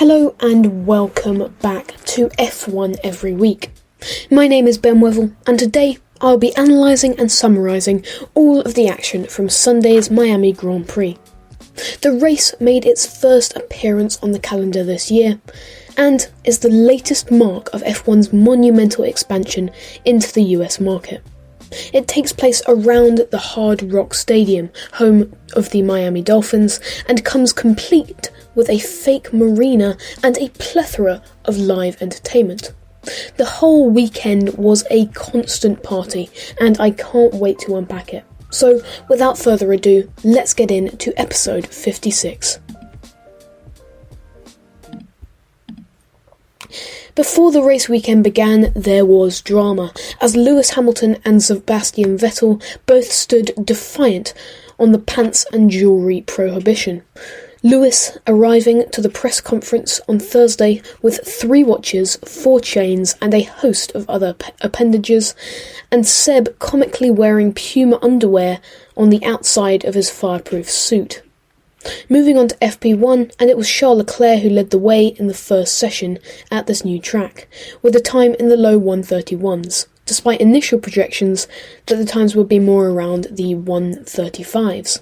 Hello and welcome back to F1 Every Week. My name is Ben Wevel and today I'll be analysing and summarising all of the action from Sunday's Miami Grand Prix. The race made its first appearance on the calendar this year and is the latest mark of F1's monumental expansion into the US market. It takes place around the Hard Rock Stadium, home of the Miami Dolphins, and comes complete with a fake marina and a plethora of live entertainment. The whole weekend was a constant party, and I can't wait to unpack it. So, without further ado, let's get into episode 56. Before the race weekend began, there was drama, as Lewis Hamilton and Sebastian Vettel both stood defiant on the pants and jewellery prohibition. Lewis arriving to the press conference on Thursday with 3 watches, 4 chains and a host of other appendages, and Seb comically wearing Puma underwear on the outside of his fireproof suit. Moving on to FP1, and it was Charles Leclerc who led the way in the first session at this new track, with a time in the low 131s, despite initial projections that the times would be more around the 135s.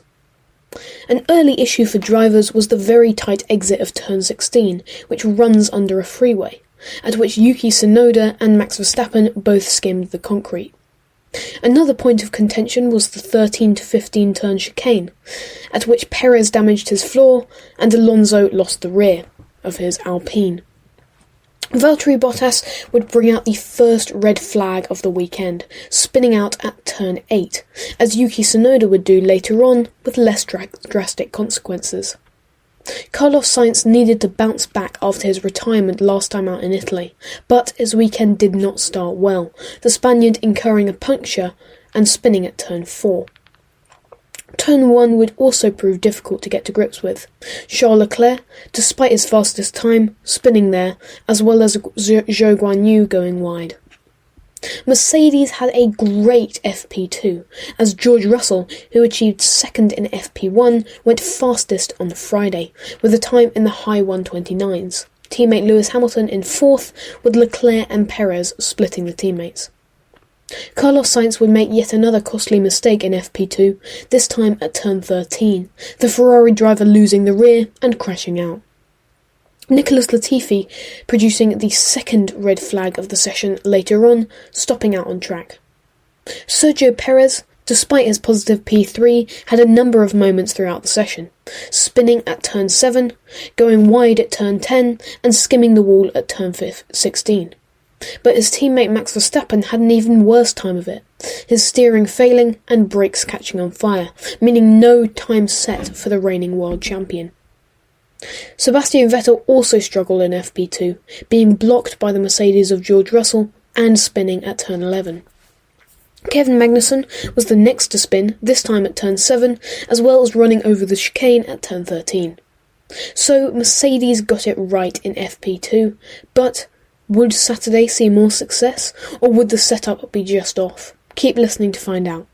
An early issue for drivers was the very tight exit of turn 16, which runs under a freeway, at which Yuki Tsunoda and Max Verstappen both skimmed the concrete. Another point of contention was the 13 to 15 turn chicane, at which Perez damaged his floor and Alonso lost the rear of his Alpine. Valtteri Bottas would bring out the first red flag of the weekend, spinning out at turn 8, as Yuki Tsunoda would do later on with less drastic consequences. Carlos Sainz needed to bounce back after his retirement last time out in Italy, but his weekend did not start well, the Spaniard incurring a puncture and spinning at turn 4. Turn 1 would also prove difficult to get to grips with. Charles Leclerc, despite his fastest time, spinning there, as well as Zhou Guanyu going wide. Mercedes had a great FP2, as George Russell, who achieved second in FP1, went fastest on the Friday, with a time in the high 129s. Teammate Lewis Hamilton in 4th, with Leclerc and Perez splitting the teammates. Carlos Sainz would make yet another costly mistake in FP2, this time at turn 13, the Ferrari driver losing the rear and crashing out. Nicholas Latifi producing the second red flag of the session later on, stopping out on track. Sergio Perez, despite his positive P3, had a number of moments throughout the session, spinning at turn 7, going wide at turn 10 and skimming the wall at turn 16. But his teammate Max Verstappen had an even worse time of it, his steering failing and brakes catching on fire, meaning no time set for the reigning world champion. Sebastian Vettel also struggled in FP2, being blocked by the Mercedes of George Russell and spinning at turn 11. Kevin Magnussen was the next to spin, this time at turn 7, as well as running over the chicane at turn 13. So Mercedes got it right in FP2, but would Saturday see more success, or would the setup be just off? Keep listening to find out.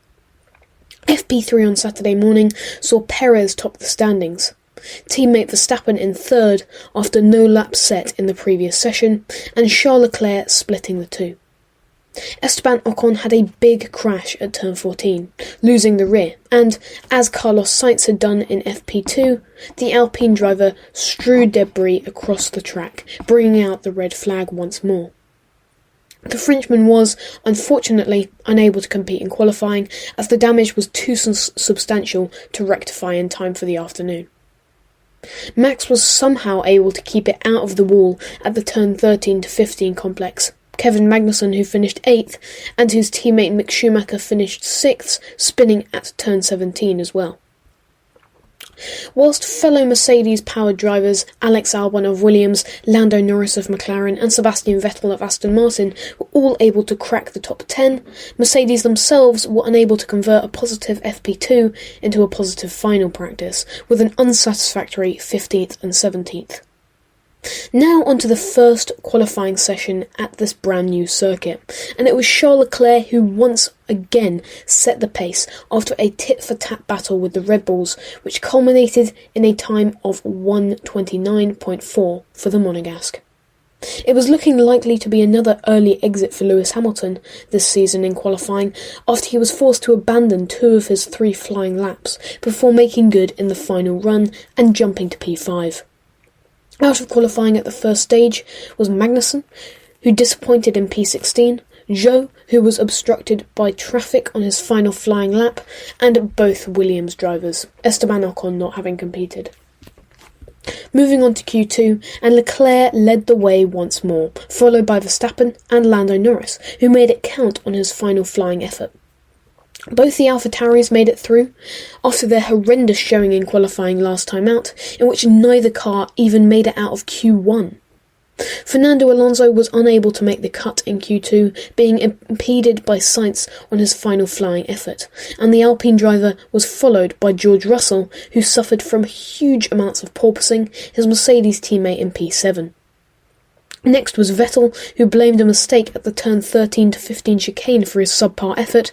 FP3 on Saturday morning saw Perez top the standings. Teammate Verstappen in 3rd after no laps set in the previous session, and Charles Leclerc splitting the two. Esteban Ocon had a big crash at turn 14, losing the rear, and, as Carlos Sainz had done in FP2, the Alpine driver strewed debris across the track, bringing out the red flag once more. The Frenchman was, unfortunately, unable to compete in qualifying, as the damage was too substantial to rectify in time for the afternoon. Max was somehow able to keep it out of the wall at the turn 13 to 15 complex. Kevin Magnussen, who finished 8th, and whose teammate Mick Schumacher finished 6th, spinning at turn 17 as well. Whilst fellow Mercedes-powered drivers Alex Albon of Williams, Lando Norris of McLaren and Sebastian Vettel of Aston Martin were all able to crack the top 10, Mercedes themselves were unable to convert a positive FP2 into a positive final practice, with an unsatisfactory 15th and 17th. Now onto the first qualifying session at this brand new circuit, and it was Charles Leclerc who once again set the pace after a tit-for-tat battle with the Red Bulls, which culminated in a time of 1:29.4 for the Monegasque. It was looking likely to be another early exit for Lewis Hamilton this season in qualifying after he was forced to abandon 2 of his 3 flying laps before making good in the final run and jumping to P5. Out of qualifying at the first stage was Magnussen, who disappointed in P16, Zhou, who was obstructed by traffic on his final flying lap, and both Williams drivers, Esteban Ocon not having competed. Moving on to Q2, and Leclerc led the way once more, followed by Verstappen and Lando Norris, who made it count on his final flying effort. Both the AlphaTauris made it through, after their horrendous showing in qualifying last time out, in which neither car even made it out of Q1. Fernando Alonso was unable to make the cut in Q2, being impeded by Sainz on his final flying effort, and the Alpine driver was followed by George Russell, who suffered from huge amounts of porpoising, his Mercedes teammate in P7. Next was Vettel, who blamed a mistake at the turn 13 to 15 chicane for his subpar effort,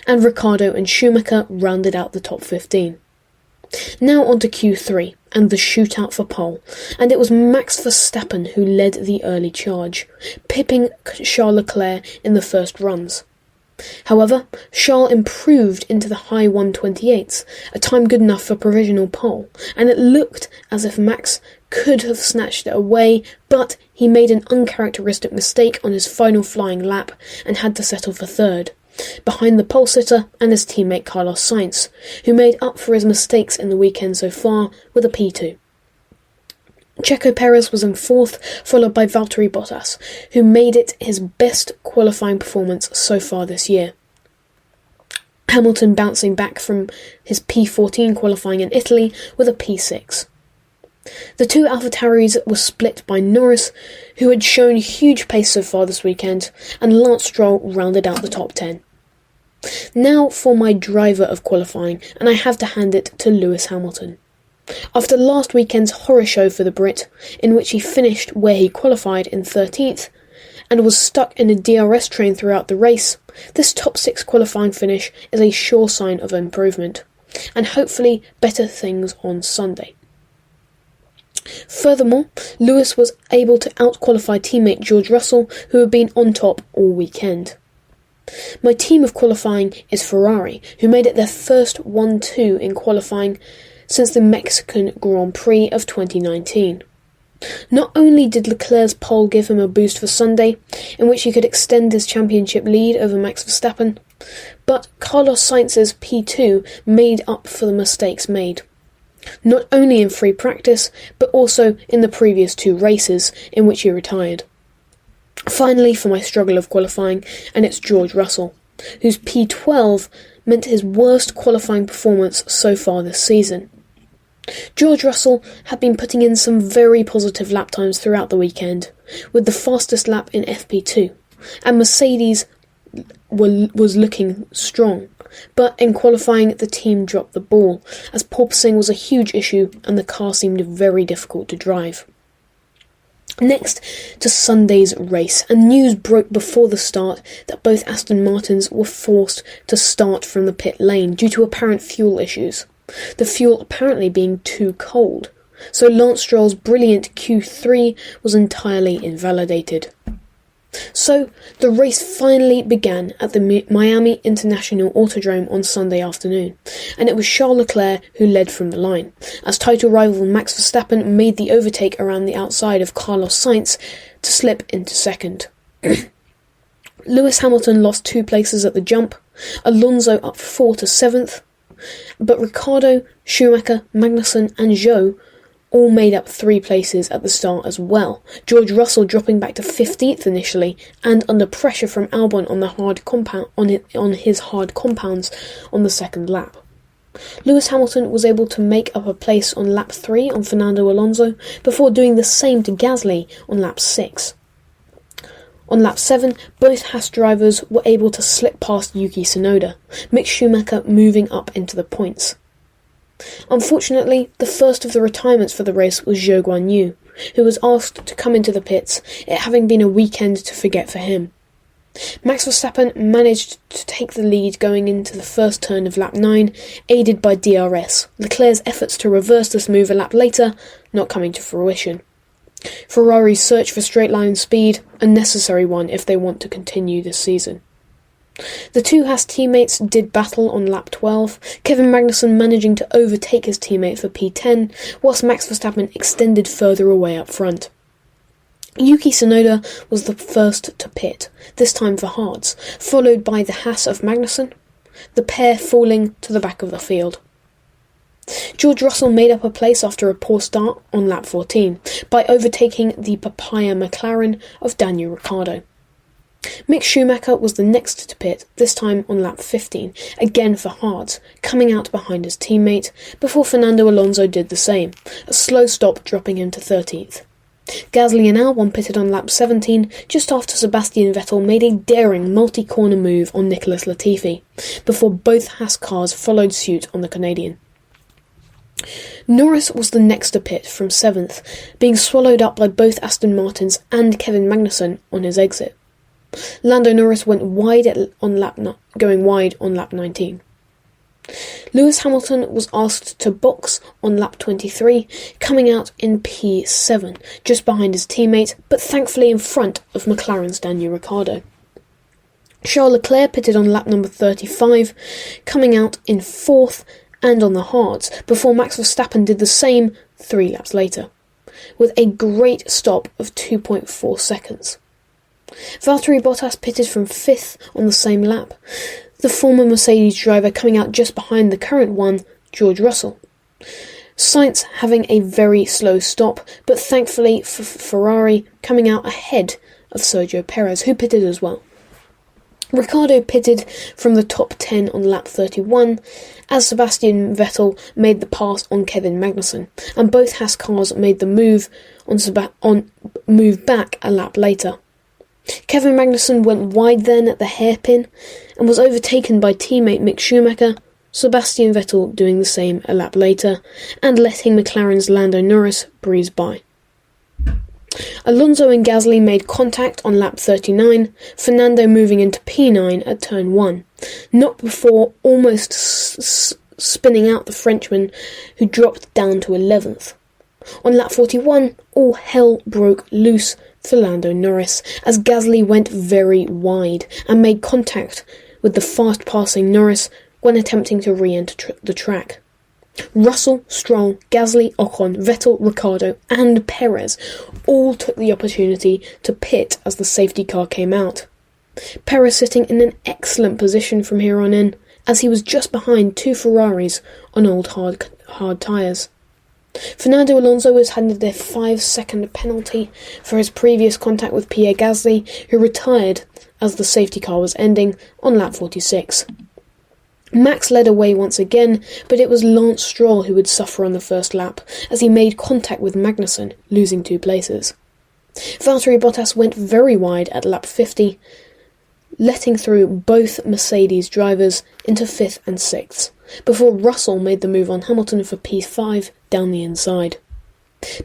and Ricciardo and Schumacher rounded out the top 15. Now on to Q3, and the shootout for pole, and it was Max Verstappen who led the early charge, pipping Charles Leclerc in the first runs. However, Charles improved into the high 1:28s, a time good enough for provisional pole, and it looked as if Max could have snatched it away, but he made an uncharacteristic mistake on his final flying lap and had to settle for third, behind the pole sitter and his teammate Carlos Sainz, who made up for his mistakes in the weekend so far with a P2. Checo Perez was in fourth, followed by Valtteri Bottas, who made it his best qualifying performance so far this year. Hamilton bouncing back from his P14 qualifying in Italy with a P6. The 2 AlphaTauris were split by Norris, who had shown huge pace so far this weekend, and Lance Stroll rounded out the top 10. Now for my driver of qualifying, and I have to hand it to Lewis Hamilton. After last weekend's horror show for the Brit, in which he finished where he qualified in 13th, and was stuck in a DRS train throughout the race, this top 6 qualifying finish is a sure sign of improvement, and hopefully better things on Sunday. Furthermore, Lewis was able to out-qualify teammate George Russell, who had been on top all weekend. My team of qualifying is Ferrari, who made it their first 1-2 in qualifying since the Mexican Grand Prix of 2019. Not only did Leclerc's pole give him a boost for Sunday, in which he could extend his championship lead over Max Verstappen, but Carlos Sainz's P2 made up for the mistakes made. Not only in free practice, but also in the previous 2 races in which he retired. Finally, for my struggle of qualifying, and it's George Russell, whose P12 meant his worst qualifying performance so far this season. George Russell had been putting in some very positive lap times throughout the weekend, with the fastest lap in FP2, and Mercedes was looking strong. But in qualifying, the team dropped the ball, as porpoising was a huge issue and the car seemed very difficult to drive. Next to Sunday's race, and news broke before the start that both Aston Martins were forced to start from the pit lane due to apparent fuel issues, the fuel apparently being too cold, so Lance Stroll's brilliant Q3 was entirely invalidated. So, the race finally began at the Miami International Autodrome on Sunday afternoon, and it was Charles Leclerc who led from the line, as title rival Max Verstappen made the overtake around the outside of Carlos Sainz to slip into second. Lewis Hamilton lost 2 places at the jump, Alonso up 4 to 7th, but Ricciardo, Schumacher, Magnussen and Zhou all made up 3 places at the start as well, George Russell dropping back to 15th initially, and under pressure from Albon on his hard compounds on the second lap. Lewis Hamilton was able to make up a place on lap 3 on Fernando Alonso, before doing the same to Gasly on lap 6. On lap 7, both Haas drivers were able to slip past Yuki Tsunoda, Mick Schumacher moving up into the points. Unfortunately, the first of the retirements for the race was Zhou Guanyu, who was asked to come into the pits, it having been a weekend to forget for him. Max Verstappen managed to take the lead going into the first turn of lap 9, aided by DRS, Leclerc's efforts to reverse this move a lap later not coming to fruition. Ferrari's search for straight-line speed, a necessary one if they want to continue this season. The two Haas teammates did battle on lap 12, Kevin Magnussen managing to overtake his teammate for P10, whilst Max Verstappen extended further away up front. Yuki Tsunoda was the first to pit, this time for hards, followed by the Haas of Magnussen, the pair falling to the back of the field. George Russell made up a place after a poor start on lap 14 by overtaking the papaya McLaren of Daniel Ricciardo. Mick Schumacher was the next to pit, this time on lap 15, again for hards, coming out behind his teammate, before Fernando Alonso did the same, a slow stop dropping him to 13th. Gasly and Albon pitted on lap 17, just after Sebastian Vettel made a daring multi-corner move on Nicholas Latifi, before both Haas cars followed suit on the Canadian. Norris was the next to pit from 7th, being swallowed up by both Aston Martins and Kevin Magnussen on his exit. Lando Norris went wide going wide on lap 19. Lewis Hamilton was asked to box on lap 23, coming out in P7, just behind his teammate, but thankfully in front of McLaren's Daniel Ricciardo. Charles Leclerc pitted on lap number 35, coming out in 4th and on the hards, before Max Verstappen did the same 3 laps later, with a great stop of 2.4 seconds. Valtteri Bottas pitted from 5th on the same lap, the former Mercedes driver coming out just behind the current one, George Russell. Sainz having a very slow stop, but thankfully for Ferrari coming out ahead of Sergio Perez, who pitted as well. Ricciardo pitted from the top 10 on lap 31, as Sebastian Vettel made the pass on Kevin Magnussen, and both Haas cars made the move back a lap later. Kevin Magnussen went wide then at the hairpin and was overtaken by teammate Mick Schumacher, Sebastian Vettel doing the same a lap later, and letting McLaren's Lando Norris breeze by. Alonso and Gasly made contact on lap 39, Fernando moving into P9 at turn 1, not before almost spinning out the Frenchman, who dropped down to 11th. On lap 41, all hell broke loose for Lando Norris, as Gasly went very wide and made contact with the fast-passing Norris when attempting to re-enter the track. Russell, Stroll, Gasly, Ocon, Vettel, Ricciardo and Perez all took the opportunity to pit as the safety car came out. Perez sitting in an excellent position from here on in, as he was just behind 2 Ferraris on old hard tyres. Fernando Alonso was handed a 5-second penalty for his previous contact with Pierre Gasly, who retired as the safety car was ending on lap 46. Max led away once again, but it was Lance Stroll who would suffer on the first lap, as he made contact with Magnussen, losing 2 places. Valtteri Bottas went very wide at lap 50, letting through both Mercedes drivers into 5th and 6th, before Russell made the move on Hamilton for P5 down the inside.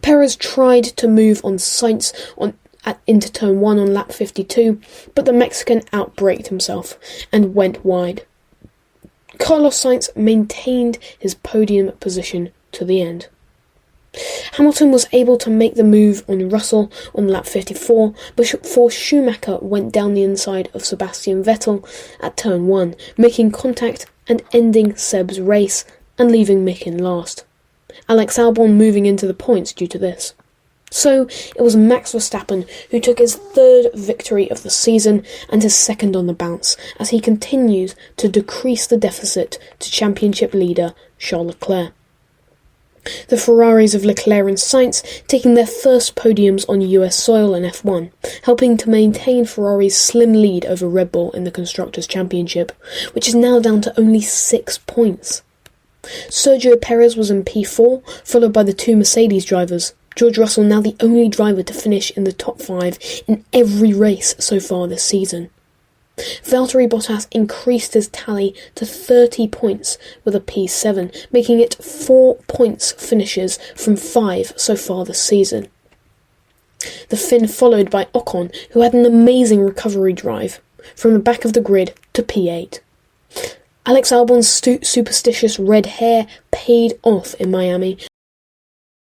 Perez tried to move on Sainz into turn 1 on lap 52, but the Mexican outbraked himself and went wide. Carlos Sainz maintained his podium position to the end. Hamilton was able to make the move on Russell on lap 54, before Schumacher went down the inside of Sebastian Vettel at turn 1, making contact and ending Seb's race and leaving Mick in last. Alex Albon moving into the points due to this. So it was Max Verstappen who took his 3rd victory of the season and his 2nd on the bounce, as he continues to decrease the deficit to championship leader Charles Leclerc. The Ferraris of Leclerc and Sainz taking their first podiums on US soil in F1, helping to maintain Ferrari's slim lead over Red Bull in the Constructors' Championship, which is now down to only 6 points. Sergio Perez was in P4, followed by the 2 Mercedes drivers. George Russell now the only driver to finish in the top 5 in every race so far this season. Valtteri Bottas increased his tally to 30 points with a P7, making it 4 points finishes from 5 so far this season. The Finn followed by Ocon, who had an amazing recovery drive from the back of the grid to P8. Alex Albon's superstitious red hair paid off in Miami